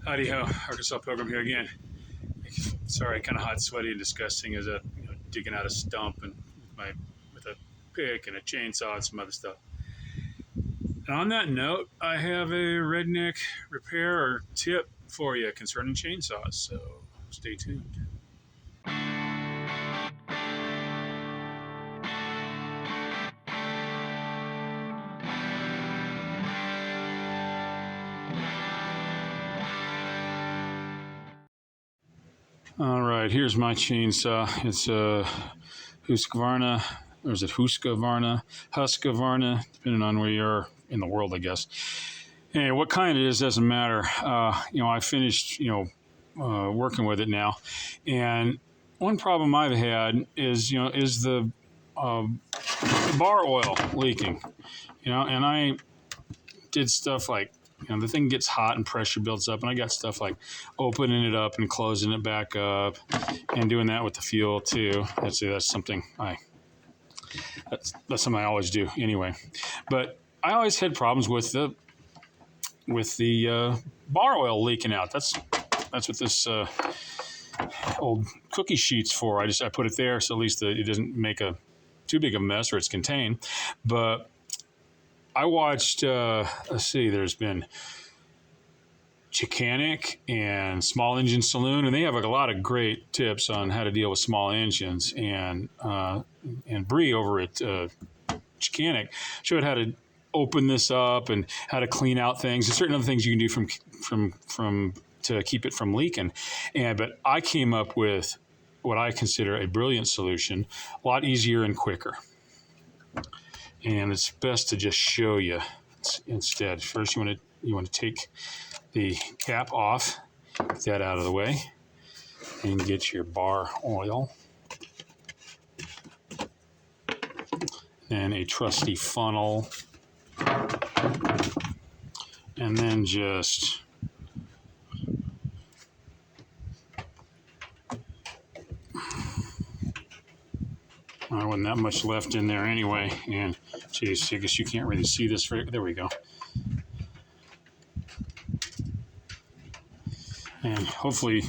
Howdy ho, Arkansas Pilgrim here again. Sorry, kind of hot, sweaty, and disgusting as digging out a stump and with a pick and a chainsaw and some other stuff. And on that note, I have a redneck repair or tip for you concerning chainsaws, so stay tuned. All right, here's my chainsaw. It's a Husqvarna, or is it Husqvarna? Husqvarna, depending on where you are in the world, I guess. Anyway, what kind it is doesn't matter. I finished, working with it now, and one problem I've had is the bar oil leaking. And I did stuff like, the thing gets hot and pressure builds up, and I got stuff like opening it up and closing it back up and doing that with the fuel too. That's something that's something I always do anyway. But I always had problems with the bar oil leaking out. That's what this old cookie sheet's for. I put it there so at least it doesn't make too big a mess, or it's contained. But I watched, there's been Chickanic and small engine Saloon, and they have a lot of great tips on how to deal with small engines. And Bree over at Chickanic showed how to open this up and how to clean out things. There's certain other things you can do from to keep it from leaking. But I came up with what I consider a brilliant solution, a lot easier and quicker. And it's best to just show you instead. First, you want to take the cap off, get that out of the way, and get your bar oil. And a trusty funnel. And then just there wasn't that much left in there anyway, and geez, I guess you can't really see this. There we go. And hopefully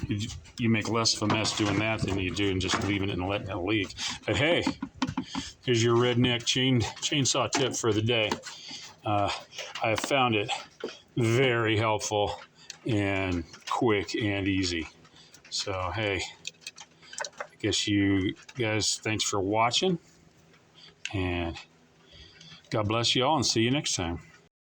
you make less of a mess doing that than you do and just leaving it and letting it leak. But hey, here's your redneck chainsaw tip for the day. I have found it very helpful and quick and easy. So hey, I guess you guys, thanks for watching, and God bless you all, and see you next time.